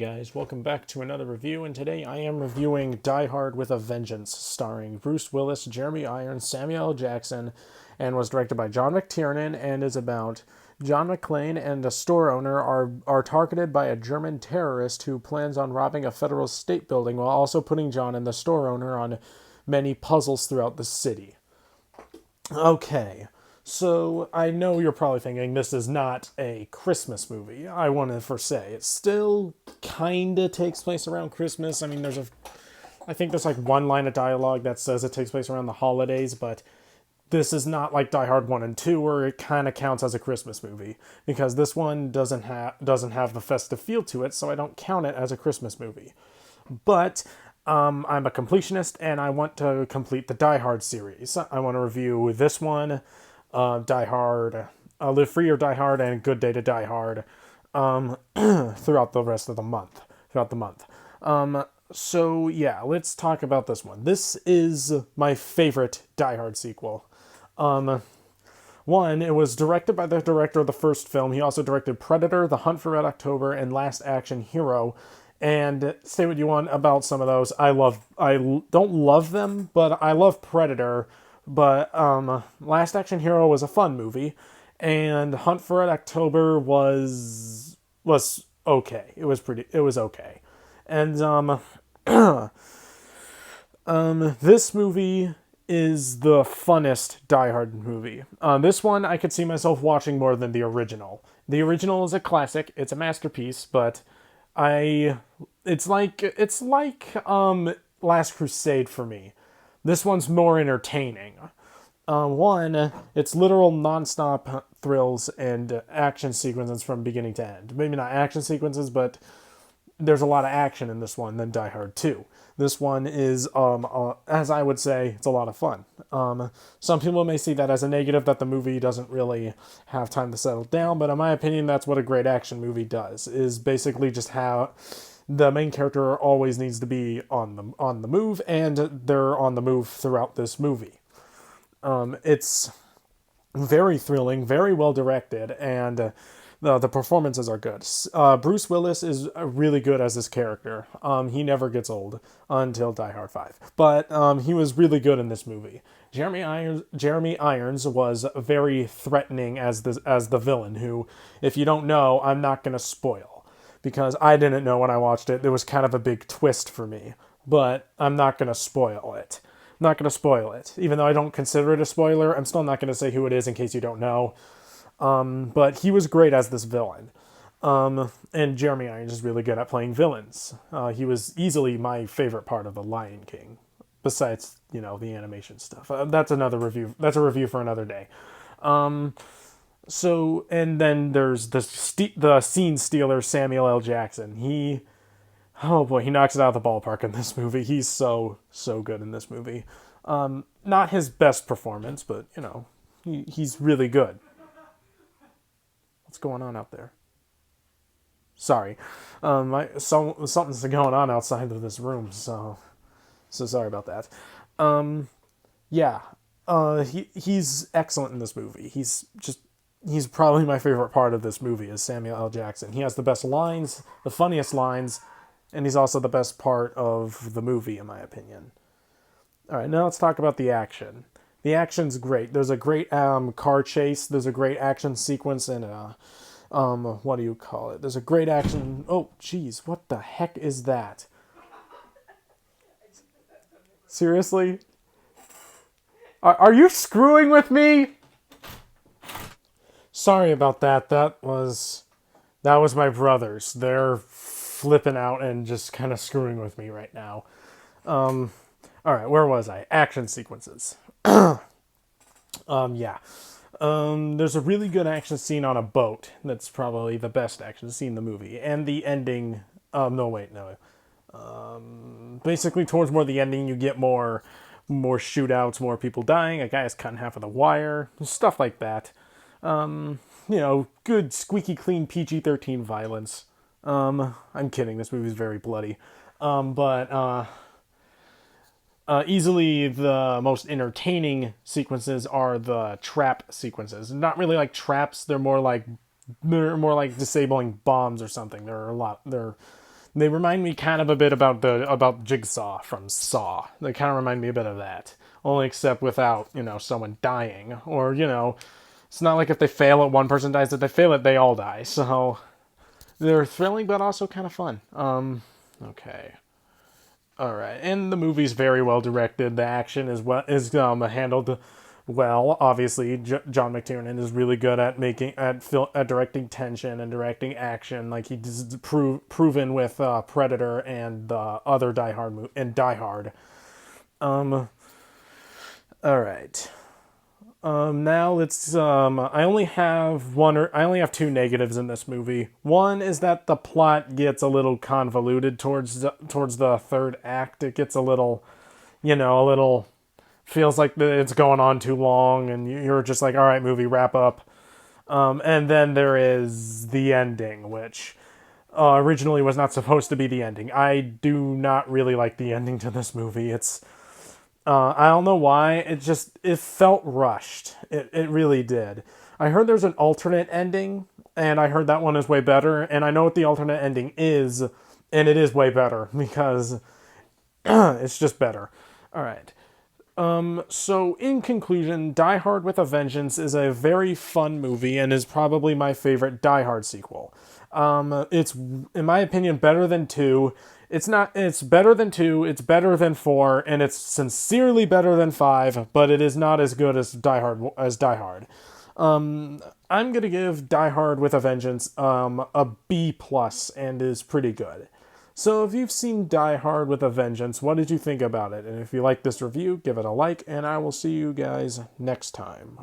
guys, welcome back to another review, and today I am reviewing Die Hard with a Vengeance, starring Bruce Willis, Jeremy Irons, Samuel L. Jackson, and was directed by John McTiernan, and is about John McClane and a store owner are targeted by a German terrorist who plans on robbing a federal state building while also putting John and the store owner on many puzzles throughout the city. Okay. So, I know you're probably thinking this is not a Christmas movie. I want to first say, it still kinda takes place around Christmas. I mean, I think there's like one line of dialogue that says it takes place around the holidays, but this is not like Die Hard 1 and 2 where it kind of counts as a Christmas movie, because this one doesn't have the festive feel to it, so I don't count it as a Christmas movie. But I'm a completionist, and I want to complete the Die Hard series. I want to review this one, Die Hard, Live Free or Die Hard, and Good Day to Die Hard throughout the rest of the month. So yeah, let's talk about this one. This is my favorite Die Hard sequel. One, it was directed by the director of the first film. He also directed Predator, The Hunt for Red October, and Last Action Hero. And say what you want about some of those. I don't love them, but I love Predator. But Last Action Hero was a fun movie, and Hunt for Red October was okay. It was okay. And this movie is the funnest Die Hard movie. This one I could see myself watching more than the original. The original is a classic. It's a masterpiece, but it's like Last Crusade for me. This one's more entertaining. One, it's literal non-stop thrills and action sequences from beginning to end. Maybe not action sequences, but there's a lot of action in this one than Die Hard 2. This one is, as I would say, it's a lot of fun. Some people may see that as a negative, that the movie doesn't really have time to settle down, but in my opinion, that's what a great action movie does, is basically just how the main character always needs to be on the move, and they're on the move throughout this movie. It's very thrilling, very well directed, and the performances are good. Bruce Willis is really good as this character. He never gets old until Die Hard 5. But he was really good in this movie. Jeremy Irons was very threatening as the villain, who, if you don't know, I'm not going to spoil, because I didn't know when I watched it. It was kind of a big twist for me. But I'm not going to spoil it. Even though I don't consider it a spoiler, I'm still not going to say who it is in case you don't know. But he was great as this villain. And Jeremy Irons is really good at playing villains. He was easily my favorite part of The Lion King, besides, the animation stuff. That's another review. That's a review for another day. So, and then there's the scene stealer, Samuel L. Jackson. Oh boy, he knocks it out of the ballpark in this movie. He's so good in this movie. Not his best performance, but, he's really good. What's going on out there? Sorry. Something's going on outside of this room, so sorry about that. Yeah. He's excellent in this movie. He's probably my favorite part of this movie is Samuel L. Jackson. He has the best lines, the funniest lines, and he's also the best part of the movie, in my opinion. All right, now let's talk about the action. The action's great. There's a great car chase. There's a great action sequence in what do you call it? There's a great action. Oh, jeez, what the heck is that? Seriously? Are you screwing with me? Sorry about that. That was my brothers. They're flipping out and just kind of screwing with me right now. All right, where was I? Action sequences. Yeah. There's a really good action scene on a boat. That's probably the best action scene in the movie. And the ending... no. Basically, towards more the ending, you get more shootouts, more people dying, a guy is cutting half of the wire, stuff like that. Good, squeaky clean PG-13 violence. I'm kidding, this movie's very bloody. But easily the most entertaining sequences are the trap sequences. Not really like traps, they're more like disabling bombs or something. They're They remind me kind of a bit about Jigsaw from Saw. They kind of remind me a bit of that, only except without someone dying, or it's not like if they fail it, one person dies. If they fail it, they all die. So they're thrilling, but also kind of fun. Okay. All right, and the movie's very well directed. The action is handled well. Obviously, John McTiernan is really good at at directing tension and directing action, like he's proven with Predator and the other Die Hard. Um, all right. Now let's. I only have two negatives in this movie. One is that the plot gets a little convoluted towards the third act. It gets a little, a little feels like it's going on too long, and you're just like, all right, movie, wrap up. And then there is the ending, which originally was not supposed to be the ending. I do not really like the ending to this movie. I don't know why. It felt rushed. It really did. I heard there's an alternate ending, and I heard that one is way better. And I know what the alternate ending is, and it is way better because it's just better. All right. So in conclusion, Die Hard with a Vengeance is a very fun movie and is probably my favorite Die Hard sequel. It's, in my opinion, better than 2. It's better than 2, it's better than 4, and it's sincerely better than 5, but it is not as good as Die Hard. I'm gonna give Die Hard with a Vengeance, a B plus, and is pretty good. So if you've seen Die Hard with a Vengeance, what did you think about it? And if you like this review, give it a like, and I will see you guys next time.